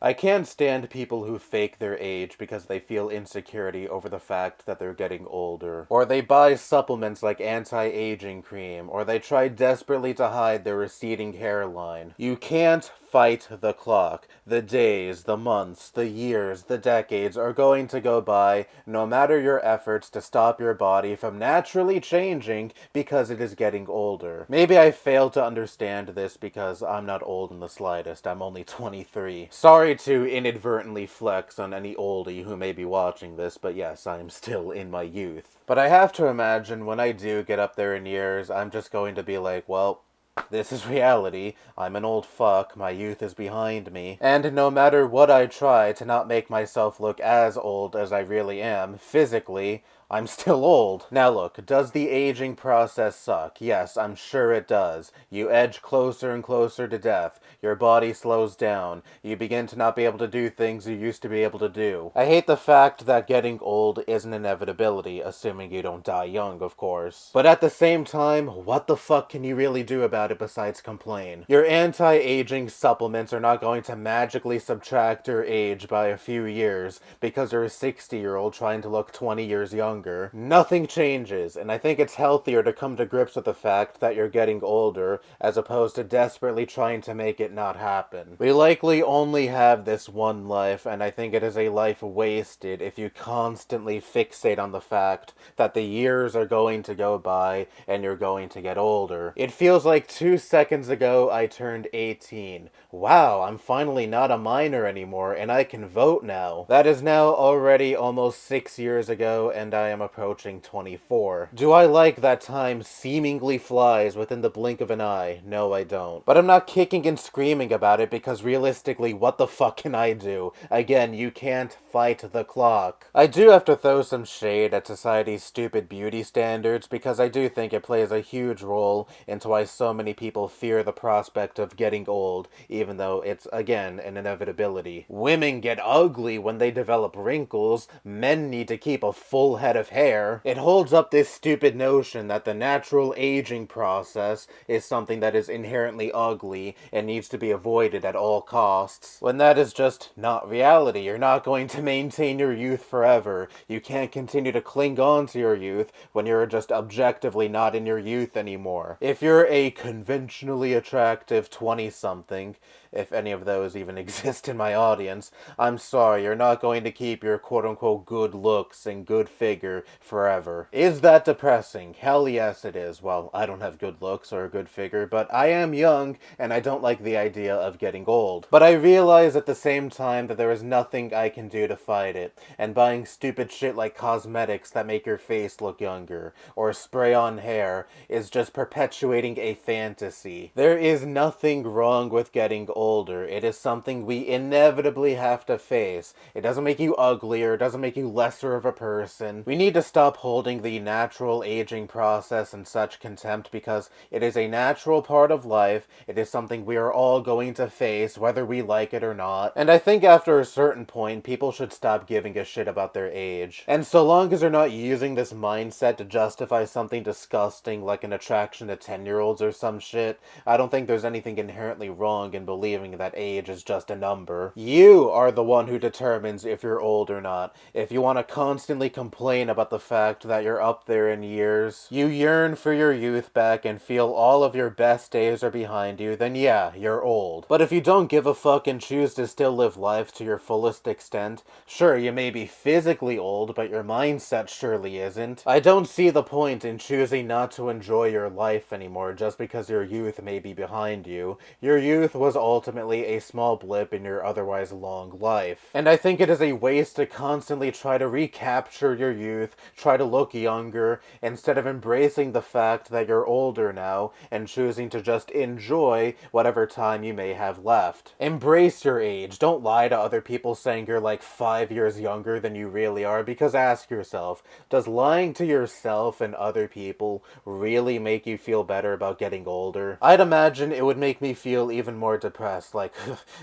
I can't stand people who fake their age because they feel insecurity over the fact that they're getting older. Or they buy supplements like anti-aging cream, or they try desperately to hide their receding hairline. You can't fight the clock. The days, the months, the years, the decades are going to go by no matter your efforts to stop your body from naturally changing because it is getting older. Maybe I fail to understand this because I'm not old in the slightest. I'm only 23. Sorry to inadvertently flex on any oldie who may be watching this, but yes, I am still in my youth. But I have to imagine when I do get up there in years, I'm just going to be like, well, this is reality. I'm an old fuck. My youth is behind me. And no matter what I try to not make myself look as old as I really am, physically, I'm still old. Now look, does the aging process suck? Yes, I'm sure it does. You edge closer and closer to death. Your body slows down. You begin to not be able to do things you used to be able to do. I hate the fact that getting old is an inevitability, assuming you don't die young, of course. But at the same time, what the fuck can you really do about it besides complain? Your anti-aging supplements are not going to magically subtract your age by a few years because you're a 60-year-old trying to look 20 years younger. Nothing changes, and I think it's healthier to come to grips with the fact that you're getting older as opposed to desperately trying to make it not happen. We likely only have this one life, and I think it is a life wasted if you constantly fixate on the fact that the years are going to go by and you're going to get older. It feels like 2 seconds ago I turned 18. Wow, I'm finally not a minor anymore and I can vote now. That is now already almost 6 years ago and I am approaching 24. Do I like that time seemingly flies within the blink of an eye? No, I don't. But I'm not kicking and screaming about it because realistically, what the fuck can I do? Again, you can't fight the clock. I do have to throw some shade at society's stupid beauty standards because I do think it plays a huge role into why so many people fear the prospect of getting old, even though it's, again, an inevitability. Women get ugly when they develop wrinkles. Men need to keep a full head of hair. It holds up this stupid notion that the natural aging process is something that is inherently ugly and needs to be avoided at all costs, when that is just not reality. You're not going to maintain your youth forever. You can't continue to cling on to your youth when you're just objectively not in your youth anymore. If you're a conventionally attractive 20-something, if any of those even exist in my audience, I'm sorry, you're not going to keep your quote-unquote good looks and good figure forever. Is that depressing? Hell yes it is. Well, I don't have good looks or a good figure, but I am young, and I don't like the idea of getting old. But I realize at the same time that there is nothing I can do to fight it, and buying stupid shit like cosmetics that make your face look younger, or spray-on hair, is just perpetuating a fantasy. There is nothing wrong with getting older. It is something we inevitably have to face. It doesn't make you uglier, it doesn't make you lesser of a person. We need to stop holding the natural aging process in such contempt because it is a natural part of life. It is something we are all going to face, whether we like it or not. And I think after a certain point, people should stop giving a shit about their age. And so long as they're not using this mindset to justify something disgusting like an attraction to 10-year-olds or some shit, I don't think there's anything inherently wrong in believing that age is just a number. You are the one who determines if you're old or not. If you want to constantly complain about the fact that you're up there in years, you yearn for your youth back and feel all of your best days are behind you, then yeah, you're old. But if you don't give a fuck and choose to still live life to your fullest extent, sure, you may be physically old, but your mindset surely isn't. I don't see the point in choosing not to enjoy your life anymore just because your youth may be behind you. Your youth was ultimately a small blip in your otherwise long life. And I think it is a waste to constantly try to recapture your youth, try to look younger, instead of embracing the fact that you're older now and choosing to just enjoy whatever time you may have left. Embrace your age. Don't lie to other people saying you're like 5 years younger than you really are, because ask yourself, does lying to yourself and other people really make you feel better about getting older? I'd imagine it would make me feel even more depressed, like,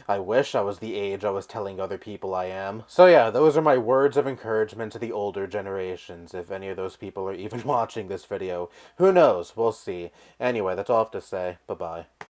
I wish I was the age I was telling other people I am. So yeah, those are my words of encouragement to the older generations, if any of those people are even watching this video. Who knows? We'll see. Anyway, that's all I have to say. Bye-bye.